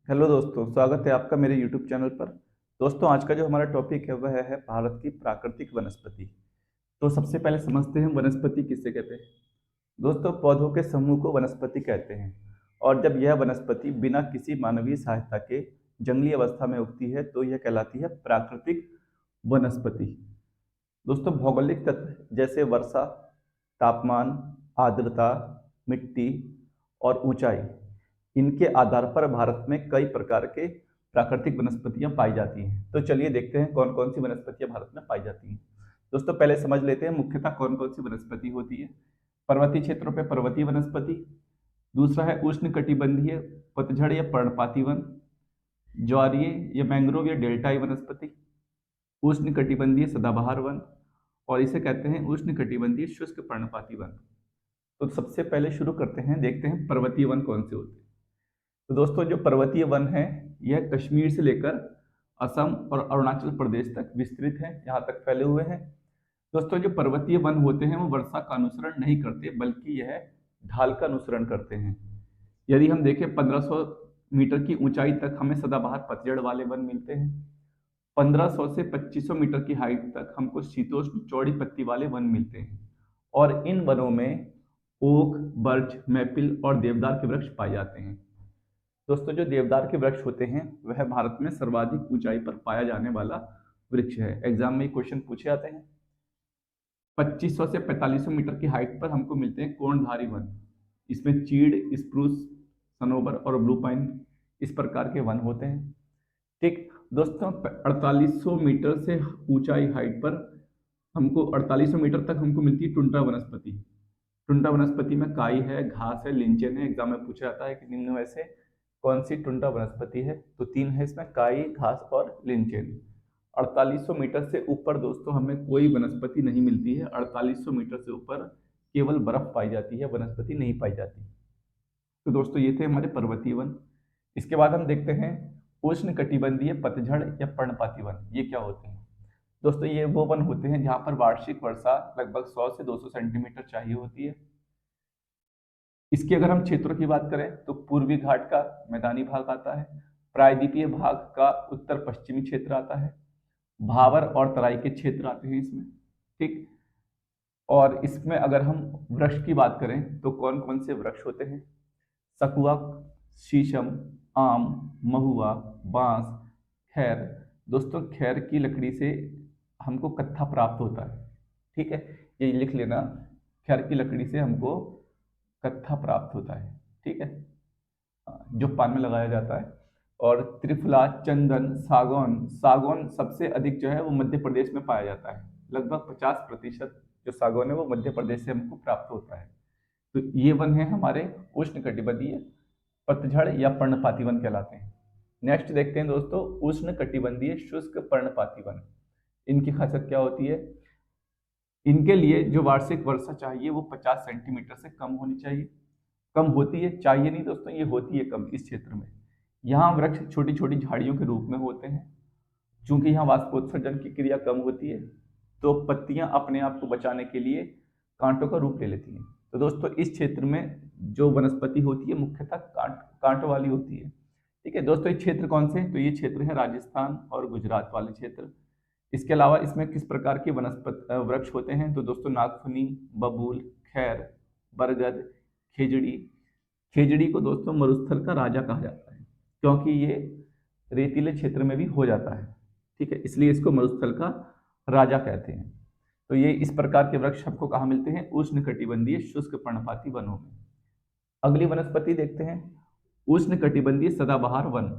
Hello दोस्तों, स्वागत है आपका मेरे यूट्यूब चैनल पर। दोस्तों, आज का जो हमारा टॉपिक है वह है भारत की प्राकृतिक वनस्पति। तो सबसे पहले समझते हैं वनस्पति किसे कहते हैं। दोस्तों, पौधों के समूह को वनस्पति कहते हैं और जब यह वनस्पति बिना किसी मानवीय सहायता के जंगली अवस्था में उगती है तो यह कहलाती है प्राकृतिक वनस्पति। दोस्तों, भौगोलिक तत्व जैसे वर्षा, तापमान, आर्द्रता, मिट्टी और ऊंचाई, इनके आधार पर भारत में कई प्रकार के प्राकृतिक वनस्पतियां पाई जाती हैं। तो चलिए देखते हैं कौन कौन सी वनस्पतियां भारत में पाई जाती हैं। दोस्तों, पहले समझ लेते हैं मुख्यतः कौन कौन सी वनस्पति होती है। पर्वतीय क्षेत्रों पर पर्वतीय वनस्पति। दूसरा है उष्णकटिबंधीय पतझड़ या पर्णपाती वन। ज्वारीय या मैंग्रोव या डेल्टाई वनस्पति। उष्णकटिबंधीय सदाबहार वन। और इसे कहते हैं उष्णकटिबंधीय शुष्क पर्णपाती वन। तो सबसे पहले शुरू करते हैं, देखते हैं पर्वतीय वन कौन से होते हैं। तो दोस्तों, जो पर्वतीय वन है यह कश्मीर से लेकर असम और अरुणाचल प्रदेश तक विस्तृत है, यहाँ तक फैले हुए हैं। दोस्तों, जो पर्वतीय वन होते हैं वो वर्षा का अनुसरण नहीं करते बल्कि यह ढाल का अनुसरण करते हैं। यदि हम देखें 1500 मीटर की ऊंचाई तक हमें सदाबहार पतझड़ वाले वन मिलते हैं। 1500 से 2500 मीटर की हाइट तक हमको शीतोष्ण चौड़ी पत्ती वाले वन मिलते हैं और इन वनों में ओक, बर्च, मैपिल और देवदार के वृक्ष पाए जाते हैं। दोस्तों, जो देवदार के वृक्ष होते हैं वह भारत में सर्वाधिक ऊंचाई पर पाया जाने वाला वृक्ष है। एग्जाम में क्वेश्चन पूछे जाते हैं। 2500 से 4500 मीटर की हाइट पर हमको मिलते हैं कोणधारी वन। इसमें चीड़, स्प्रूस, सनोबर और ब्लू पाइन इस प्रकार के वन होते हैं। ठीक दोस्तों, 4800 मीटर से ऊंचाई हाइट पर हमको 4800 मीटर तक हमको मिलती है टुंड्रा वनस्पति। टुंड्रा वनस्पति में काई है, घास है, लिंचेन है। एग्जाम में पूछा जाता है कि निम्न में से कौन सी टुंड्रा वनस्पति है। तो तीन है इसमें, काई, घास और लिंचेन। 4800 मीटर से ऊपर दोस्तों हमें कोई वनस्पति नहीं मिलती है। 4800 मीटर से ऊपर केवल बर्फ पाई जाती है, वनस्पति नहीं पाई जाती। तो दोस्तों, ये थे हमारे पर्वतीय वन। इसके बाद हम देखते हैं उष्ण कटिबंधीय पतझड़ या पर्णपाती वन। ये क्या होते हैं। दोस्तों, ये वो वन होते हैं जहां पर वार्षिक वर्षा लगभग 100 से 200 सेंटीमीटर चाहिए होती है। इसकी अगर हम क्षेत्रों की बात करें तो पूर्वी घाट का मैदानी भाग आता है, प्रायद्वीपीय भाग का उत्तर पश्चिमी क्षेत्र आता है, भावर और तराई के क्षेत्र आते हैं इसमें। ठीक। और इसमें अगर हम वृक्ष की बात करें तो कौन कौन से वृक्ष होते हैं। सकुआ, शीशम, आम, महुआ, बांस, खैर। दोस्तों, खैर की लकड़ी से हमको कत्था प्राप्त होता है। ठीक है, ये लिख लेना, खैर की लकड़ी से हमको कत्था प्राप्त होता है। ठीक है, जो पान में लगाया जाता है। और त्रिफला, चंदन, सागौन। सागौन सबसे अधिक जो है वो मध्य प्रदेश में पाया जाता है। लगभग 50% जो सागौन है वो मध्य प्रदेश से हमको प्राप्त होता है। तो ये वन है हमारे उष्णकटिबंधीय पतझड़ या पर्णपाती वन कहलाते हैं। नेक्स्ट देखते हैं दोस्तों, उष्णकटिबंधीय शुष्क पर्णपाती वन। इनकी खासियत क्या होती है। इनके लिए जो वार्षिक वर्षा चाहिए वो 50 सेंटीमीटर से कम होनी चाहिए। कम होती है, चाहिए नहीं दोस्तों, ये होती है कम इस क्षेत्र में। यहाँ वृक्ष छोटी छोटी झाड़ियों के रूप में होते हैं। चूंकि यहाँ वाष्पोत्सर्जन की क्रिया कम होती है तो पत्तियां अपने आप को बचाने के लिए कांटों का रूप ले लेती हैं। तो दोस्तों, इस क्षेत्र में जो वनस्पति होती है मुख्यतः कांट वाली होती है। ठीक है दोस्तों, ये क्षेत्र कौन से हैं? तो ये क्षेत्र है राजस्थान और गुजरात वाले क्षेत्र। इसके अलावा इसमें किस प्रकार के वनस्पति वृक्ष होते हैं। तो दोस्तों, नागफनी, बबूल, खैर, बरगद, खेजड़ी। खेजड़ी को दोस्तों मरुस्थल का राजा कहा जाता है क्योंकि ये रेतीले क्षेत्र में भी हो जाता है। ठीक है, इसलिए इसको मरुस्थल का राजा कहते हैं। तो ये इस प्रकार के वृक्ष आपको कहाँ मिलते हैं, उष्णकटिबंधीय शुष्क पर्णपाती वनों में। अगली वनस्पति देखते हैं, उष्णकटिबंधीय सदाबहार वन।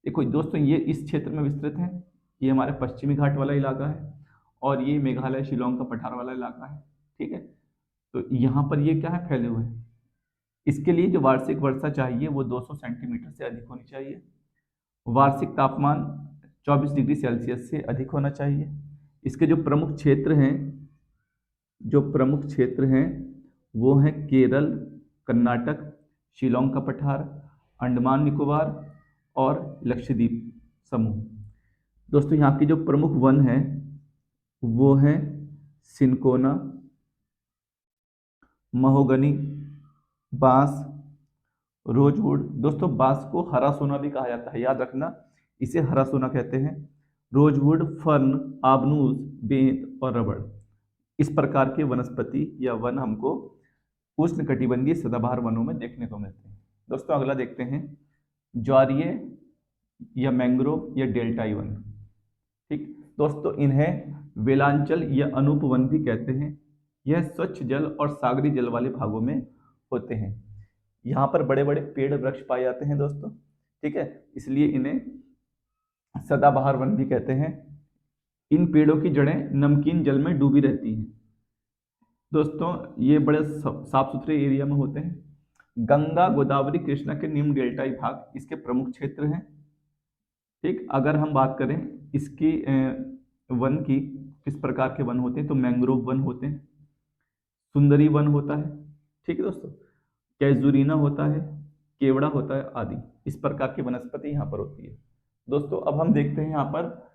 देखो दोस्तों, ये इस क्षेत्र में विस्तृत है। ये हमारे पश्चिमी घाट वाला इलाका है और ये मेघालय शिलोंग का पठार वाला इलाका है। ठीक है, तो यहाँ पर ये क्या है, फैले हुए हैं। इसके लिए जो वार्षिक वर्षा चाहिए वो 200 सेंटीमीटर से अधिक होनी चाहिए। वार्षिक तापमान 24 डिग्री सेल्सियस से अधिक होना चाहिए। इसके जो प्रमुख क्षेत्र हैं वो हैं केरल, कर्नाटक, शिलोंग का पठार, अंडमान निकोबार और लक्षद्वीप समूह। दोस्तों, यहाँ की जो प्रमुख वन है वो है सिनकोना, महोगनी, बांस, रोजवुड। दोस्तों बांस को हरा सोना भी कहा जाता है, याद रखना, इसे हरा सोना कहते हैं। रोजवुड, फर्न, आबनूस, बेंत और रबड़, इस प्रकार के वनस्पति या वन हमको उष्णकटिबंधीय सदाबहार वनों में देखने को मिलते हैं। दोस्तों अगला देखते हैं, ज्वारीय या मैंग्रोव या डेल्टाई वन। ठीक दोस्तों, इन्हें वेलांचल या अनुपवन भी कहते हैं। यह स्वच्छ जल और सागरी जल वाले भागों में होते हैं। यहाँ पर बड़े बड़े पेड़ वृक्ष पाए जाते हैं दोस्तों, ठीक है, इसलिए इन्हें सदाबहार वन भी कहते हैं। इन पेड़ों की जड़ें नमकीन जल में डूबी रहती हैं। दोस्तों ये बड़े साफ सुथरे एरिया में होते हैं। गंगा, गोदावरी, कृष्णा के निम्न डेल्टाई भाग इसके प्रमुख क्षेत्र हैं। ठीक, अगर हम बात करें इसकी वन की, किस प्रकार के वन होते हैं, तो मैंग्रोव वन होते हैं, सुंदरी वन होता है, ठीक है दोस्तों, कैजुरीना होता है, केवड़ा होता है आदि, इस प्रकार की वनस्पति यहाँ पर होती है। दोस्तों अब हम देखते हैं यहाँ पर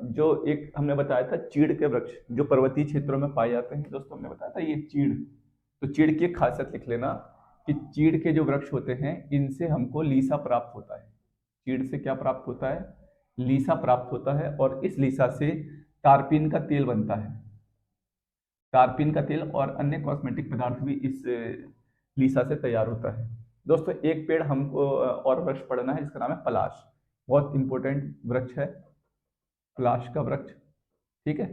जो एक हमने बताया था चीड़ के वृक्ष जो पर्वतीय क्षेत्रों में पाए जाते हैं। दोस्तों हमने बताया था ये चीड़, तो चीड़ की एक खासियत लिख लेना कि चीड़ के जो वृक्ष होते हैं इनसे हमको लीसा प्राप्त होता है। चीड़ से क्या प्राप्त होता है, लीसा प्राप्त होता है, और इस लीसा से टारपीन का तेल बनता है। टारपीन का तेल और अन्य कॉस्मेटिक पदार्थ भी इस लीसा से तैयार होता है। दोस्तों एक पेड़ हमको और वृक्ष पढ़ना है, इसका नाम है पलाश, बहुत इंपॉर्टेंट वृक्ष है पलाश का वृक्ष, ठीक है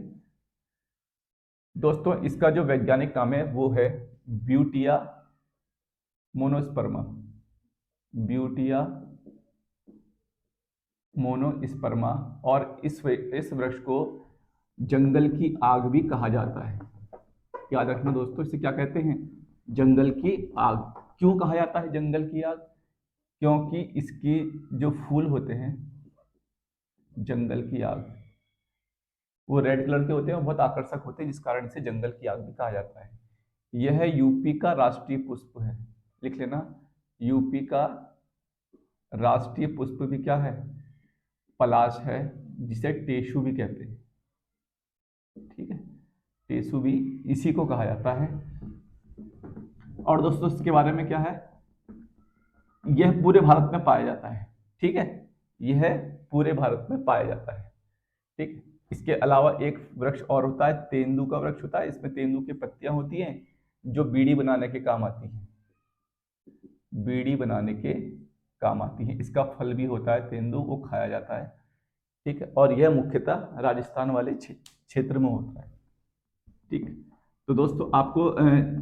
दोस्तों। इसका जो वैज्ञानिक नाम है वो है ब्यूटिया मोनोस्पर्मा, ब्यूटिया मोनोस्पर्मा, और इस वृक्ष को जंगल की आग भी कहा जाता है। याद रखना दोस्तों, इसे क्या कहते हैं, जंगल की आग। क्यों कहा जाता है जंगल की आग, क्योंकि इसकी जो फूल होते हैं जंगल की आग वो रेड कलर के होते हैं और बहुत आकर्षक होते हैं, जिस कारण इसे जंगल की आग भी कहा जाता है। यह यूपी का राष्ट्रीय पुष्प है, लिख लेना, यूपी का राष्ट्रीय पुष्प भी क्या है, पलाश है, जिसे टेसु भी कहते हैं, ठीक है, टेसु भी इसी को कहा जाता है। और दोस्तों इसके बारे में क्या है, यह पूरे भारत में पाया जाता है, ठीक है, यह पूरे भारत में पाया जाता है, ठीक। इसके अलावा एक वृक्ष और होता है, तेंदू का वृक्ष होता है, इसमें तेंदू की पत्तियां होती हैं जो बीड़ी बनाने के काम आती हैं, बीड़ी बनाने के काम आती हैं। इसका फल भी होता है तेंदू, वो खाया जाता है, ठीक है, और यह मुख्यतः राजस्थान वाले क्षेत्र में होता है, ठीक। तो दोस्तों आपको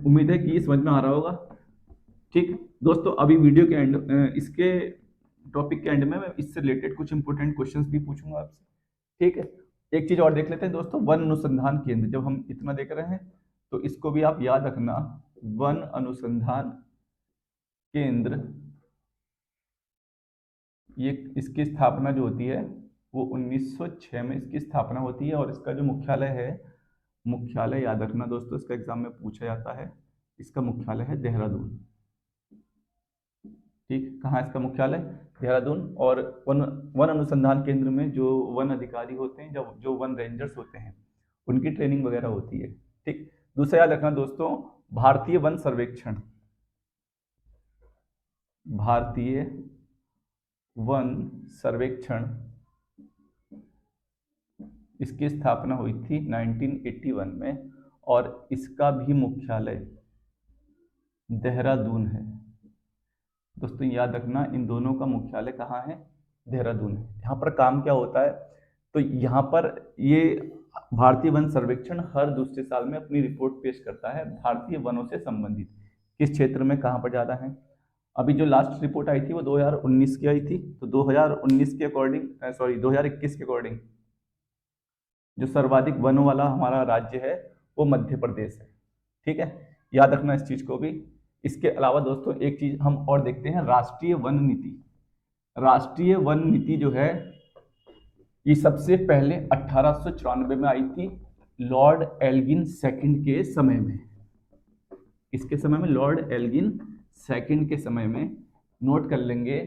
उम्मीद है कि ये समझ में आ रहा होगा, ठीक दोस्तों। अभी वीडियो के एंड इसके टॉपिक के एंड में मैं इससे रिलेटेड कुछ इंपॉर्टेंट क्वेश्चंस भी पूछूंगा आपसे, ठीक है। एक चीज और देख लेते हैं दोस्तों, वन अनुसंधान केंद्र, जब हम इतना देख रहे हैं तो इसको भी आप याद रखना, वन अनुसंधान केंद्र, ये इसकी स्थापना जो होती है वो 1906 में इसकी स्थापना होती है, और इसका जो मुख्यालय है, मुख्यालय याद रखना दोस्तों, इसका एग्जाम में पूछा जाता है, इसका मुख्यालय है देहरादून, ठीक। कहाँ इसका मुख्यालय, देहरादून। और वन अनुसंधान केंद्र में जो वन अधिकारी होते हैं, जो वन रेंजर्स होते हैं, उनकी ट्रेनिंग वगैरह होती है, ठीक। दूसरा याद रखना दोस्तों, भारतीय वन सर्वेक्षण, भारतीय वन सर्वेक्षण, इसकी स्थापना हुई थी 1981 में, और इसका भी मुख्यालय देहरादून है। दोस्तों याद रखना, इन दोनों का मुख्यालय कहाँ है, देहरादून है। यहाँ पर काम क्या होता है, तो यहाँ पर ये भारतीय वन सर्वेक्षण हर दूसरे साल में अपनी रिपोर्ट पेश करता है भारतीय वनों से संबंधित, किस क्षेत्र में कहाँ पर ज़्यादा है। अभी जो लास्ट रिपोर्ट आई थी वो 2019 की आई थी, तो 2019 के अकॉर्डिंग, सॉरी 2021 के अकॉर्डिंग जो सर्वाधिक वनों वाला हमारा राज्य है वो मध्य प्रदेश है, ठीक है, याद रखना इस चीज को भी। इसके अलावा दोस्तों एक चीज हम और देखते हैं, राष्ट्रीय वन नीति। राष्ट्रीय वन नीति जो है ये सबसे पहले 1894 में आई थी, लॉर्ड एल्गिन सेकंड के समय में, इसके समय में, लॉर्ड एल्गिन सेकंड के समय में, नोट कर लेंगे,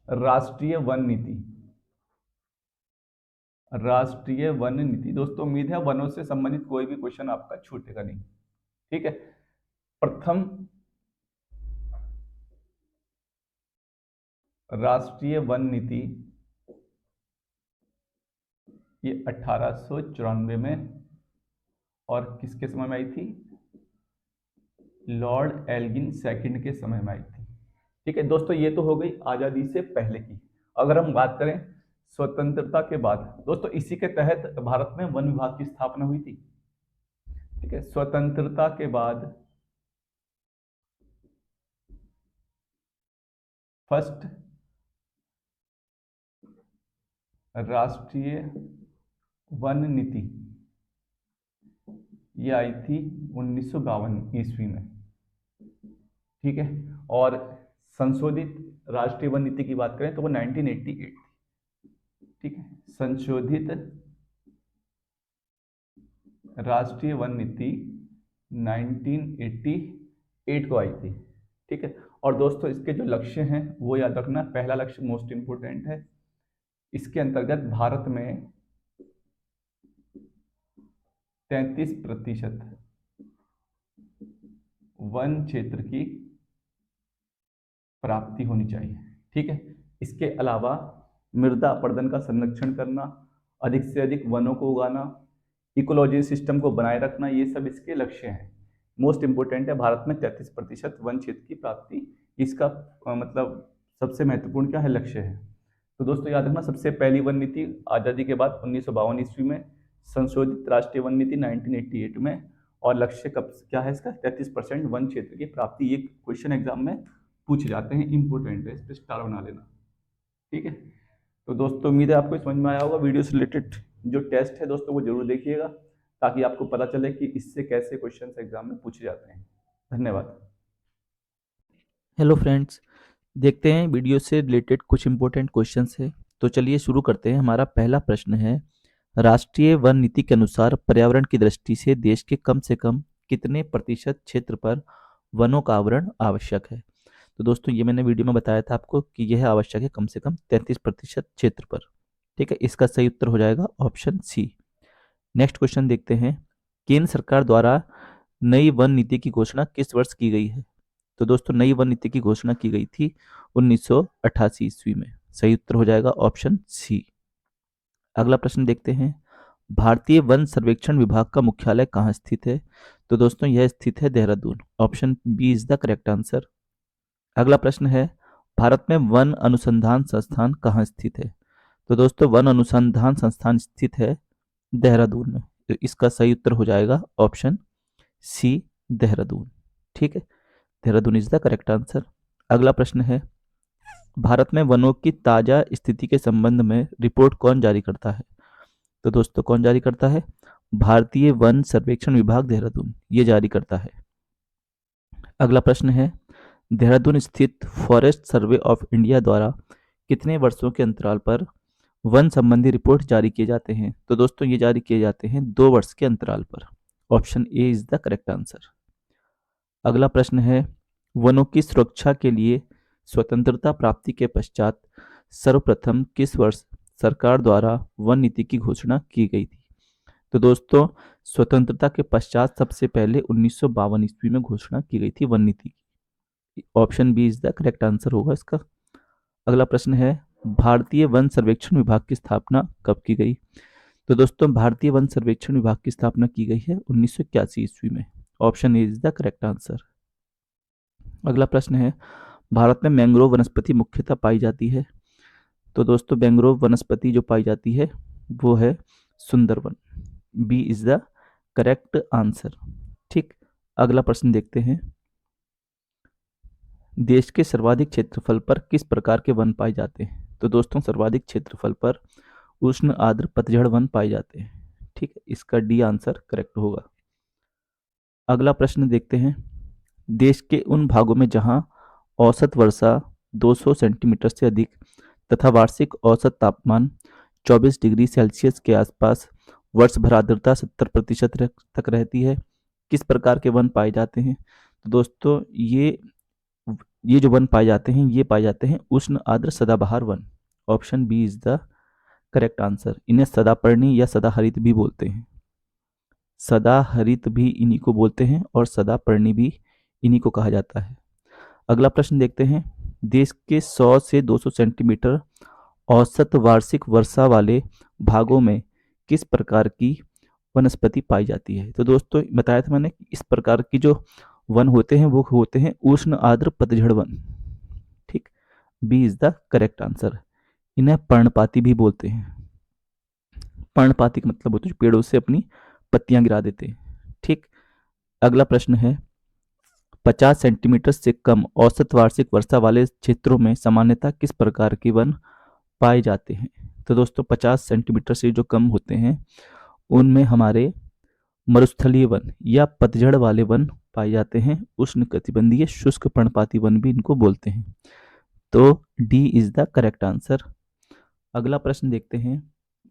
राष्ट्रीय वन नीति, राष्ट्रीय वन नीति। दोस्तों उम्मीद है वनों से संबंधित कोई भी क्वेश्चन आपका छूटेगा नहीं, ठीक है। प्रथम राष्ट्रीय वन नीति ये 1894 में और किसके समय में आई थी? लॉर्ड एल्गिन सेकंड के समय में आई थी। ठीक है दोस्तों, ये तो हो गई आज़ादी से पहले की। अगर हम बात करें स्वतंत्रता के बाद, दोस्तों इसी के तहत भारत में वन विभाग की स्थापना हुई थी। ठीक है, स्वतंत्रता के बाद फर्स्ट राष्ट्रीय वन नीति ये आई थी 1952 ईस्वी में। ठीक है, और संशोधित राष्ट्रीय वन नीति की बात करें तो वो 1988 थी। ठीक है, संशोधित राष्ट्रीय वन नीति 1988 को आई थी। ठीक है, और दोस्तों इसके जो लक्ष्य हैं वो याद रखना। पहला लक्ष्य मोस्ट इंपोर्टेंट है, इसके अंतर्गत भारत में 33% वन क्षेत्र की प्राप्ति होनी चाहिए। ठीक है, इसके अलावा मृदा अपरदन का संरक्षण करना, अधिक से अधिक वनों को उगाना, इकोलॉजी सिस्टम को बनाए रखना, ये सब इसके लक्ष्य हैं। मोस्ट इंपोर्टेंट है, भारत में 33% वन क्षेत्र की प्राप्ति इसका मतलब सबसे महत्वपूर्ण क्या है? लक्ष्य है। तो दोस्तों याद रखना, सबसे पहली वन नीति आज़ादी के बाद 1952 ईस्वी में, संशोधित राष्ट्रीय वन नीति 1988 में, और लक्ष्य कब क्या है इसका? 33% वन क्षेत्र की प्राप्ति। ये क्वेश्चन एग्जाम में पूछे जाते हैं, इंपोर्टेंट है, इस पर स्टार बना लेना। ठीक है, तो दोस्तों उम्मीद है आपको समझ में आया होगा। वीडियो से रिलेटेड जो टेस्ट है दोस्तों वो जरूर देखिएगा, ताकि आपको पता चले कि इससे कैसे क्वेश्चन एग्जाम में पूछे जाते हैं। धन्यवाद। हेलो फ्रेंड्स, देखते हैं वीडियो से रिलेटेड कुछ इंपॉर्टेंट क्वेश्चंस है। तो चलिए शुरू करते हैं। हमारा पहला प्रश्न है, राष्ट्रीय वन नीति के अनुसार पर्यावरण की दृष्टि से देश के कम से कम कितने प्रतिशत क्षेत्र पर वनों का आवरण आवश्यक है? तो दोस्तों ये मैंने वीडियो में बताया था आपको कि यह आवश्यक है कम से कम 33% क्षेत्र पर। ठीक है, इसका सही उत्तर हो जाएगा ऑप्शन सी। नेक्स्ट क्वेश्चन देखते हैं, केंद्र सरकार द्वारा नई वन नीति की घोषणा किस वर्ष की गई है? तो दोस्तों नई वन नीति की घोषणा की गई थी 1988 ईस्वी में। सही उत्तर हो जाएगा ऑप्शन सी। अगला प्रश्न देखते हैं, भारतीय वन सर्वेक्षण विभाग का मुख्यालय कहाँ स्थित है? तो दोस्तों यह स्थित है Dehradun. Option B is the correct answer. अगला प्रश्न है, भारत में वन अनुसंधान संस्थान कहाँ स्थित है? तो दोस्तों वन अनुसंधान संस्थान स्थित है देहरादून में। तो इसका सही उत्तर हो जाएगा ऑप्शन सी, देहरादून। ठीक है, Dehradun is the correct answer. अगला प्रश्न है, भारत में वनों की ताजा स्थिति के संबंध में रिपोर्ट कौन जारी करता है? तो दोस्तों कौन जारी करता है? भारतीय वन सर्वेक्षण विभाग देहरादून ये जारी करता है। अगला प्रश्न है, देहरादून स्थित फॉरेस्ट सर्वे ऑफ इंडिया द्वारा कितने वर्षों के अंतराल पर वन संबंधी रिपोर्ट जारी किए जाते हैं? तो दोस्तों ये जारी किए जाते हैं 2 वर्ष के अंतराल पर। Option A is the correct answer. अगला प्रश्न है, वनों की सुरक्षा के लिए स्वतंत्रता प्राप्ति के पश्चात सर्वप्रथम किस वर्ष सरकार द्वारा वन नीति की घोषणा की गई थी? तो दोस्तों स्वतंत्रता के पश्चात सबसे पहले 1952 ईस्वी में घोषणा की गई थी वन नीति की। Option B is the correct answer होगा इसका। अगला प्रश्न है, भारतीय वन सर्वेक्षण विभाग की स्थापना कब की गई? तो दोस्तों भारतीय वन सर्वेक्षण विभाग की स्थापना की गई है 1981 ईस्वी में। Option A is the correct answer. अगला प्रश्न है, भारत में मैंग्रोव वनस्पति मुख्यतः पाई जाती है? तो दोस्तों मैंग्रोव वनस्पति जो पाई जाती है वो है Sundarban. B is the correct answer. ठीक, अगला प्रश्न देखते हैं, देश के सर्वाधिक क्षेत्रफल पर किस प्रकार के वन पाए जाते हैं? तो दोस्तों सर्वाधिक क्षेत्रफल पर उष्ण आर्द्र पतझड़ वन पाए जाते हैं। ठीक है, इसका डी आंसर करेक्ट होगा। अगला प्रश्न देखते हैं, देश के उन भागों में जहां औसत वर्षा 200 सेंटीमीटर से अधिक तथा वार्षिक औसत तापमान 24 डिग्री सेल्सियस के आसपास, वर्ष भर आर्द्रता 70% तक रहती है, किस प्रकार के वन पाए जाते हैं? तो दोस्तों ये जो वन पाए जाते हैं ये पाए जाते हैं उष्ण आर्द्र सदाबहार वन। Option B is the correct answer. इन्हें सदापर्णी या सदाहरित भी बोलते हैं। सदाहरित भी इन्हीं को बोलते हैं और सदापर्णी भी इन्हीं को कहा जाता है। अगला प्रश्न देखते हैं, देश के 100 से 200 सेंटीमीटर औसत वार्षिक वर्षा वाले भागों में किस प्रकार की वनस्पति पाई जाती है? तो दोस्तों बताया था मैंने, इस प्रकार की जो वन होते हैं वो होते हैं उष्ण आर्द्र पतझड़ वन। ठीक, B is the correct answer. इन्हें पर्णपाती भी बोलते हैं। पर्णपाती का मतलब होता है पेड़ों से अपनी पत्तियां गिरा देते हैं। ठीक, अगला प्रश्न है, 50 सेंटीमीटर से कम औसत वार्षिक वर्षा वाले क्षेत्रों में सामान्यतः किस प्रकार के वन पाए जाते हैं? तो दोस्तों 50 सेंटीमीटर से जो कम होते हैं उनमें हमारे मरुस्थलीय वन या पतझड़ वाले वन पाए जाते हैं। उष्ण कटिबंधीय शुष्क पर्णपाती वन भी इनको बोलते हैं। तो D is the correct answer. अगला प्रश्न देखते हैं,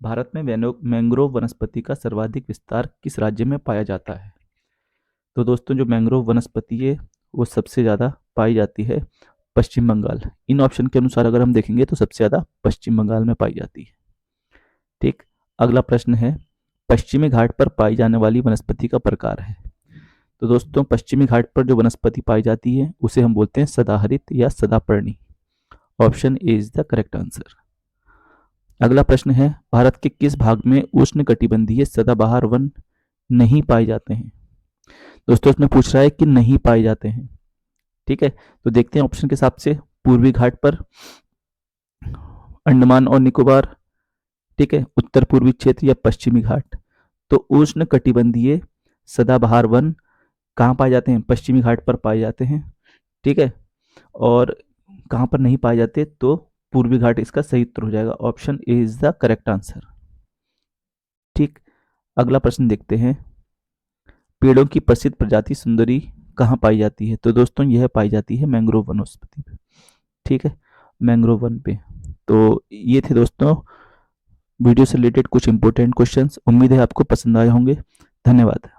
भारत में मैंग्रोव वनस्पति का सर्वाधिक विस्तार किस राज्य में पाया जाता है? तो दोस्तों जो मैंग्रोव वनस्पति है वो सबसे ज़्यादा पाई जाती है पश्चिम बंगाल। इन ऑप्शन के अनुसार अगर हम देखेंगे तो सबसे ज़्यादा पश्चिम बंगाल में पाई जाती है। ठीक, अगला प्रश्न है, पश्चिमी घाट पर पाई जाने वाली वनस्पति का प्रकार है? तो दोस्तों पश्चिमी घाट पर जो वनस्पति पाई जाती है उसे हम बोलते हैं सदाहरित या सदापर्णी। Option A is the correct answer. अगला प्रश्न है, भारत के किस भाग में उष्ण कटिबंधीय सदाबहार वन नहीं पाए जाते हैं? दोस्तों इसमें पूछ रहा है कि नहीं पाए जाते हैं। ठीक है, तो देखते हैं ऑप्शन के हिसाब से, पूर्वी घाट पर, अंडमान और निकोबार, ठीक है, उत्तर पूर्वी क्षेत्र या पश्चिमी घाट। तो उष्ण कटिबंधीय सदाबहार वन कहाँ पाए जाते हैं? पश्चिमी घाट पर पाए जाते हैं। ठीक है, और कहाँ पर नहीं पाए जाते? तो पूर्वी घाट इसका सही उत्तर हो जाएगा। Option A is the correct answer. ठीक, अगला प्रश्न देखते हैं, पेड़ों की प्रसिद्ध प्रजाति सुंदरी कहाँ पाई जाती है? तो दोस्तों यह पाई जाती है मैंग्रोव वनस्पति पे। ठीक है, मैंग्रोव वन पे। तो ये थे दोस्तों वीडियो से रिलेटेड कुछ इंपॉर्टेंट क्वेश्चंस। उम्मीद है आपको पसंद आए होंगे। धन्यवाद।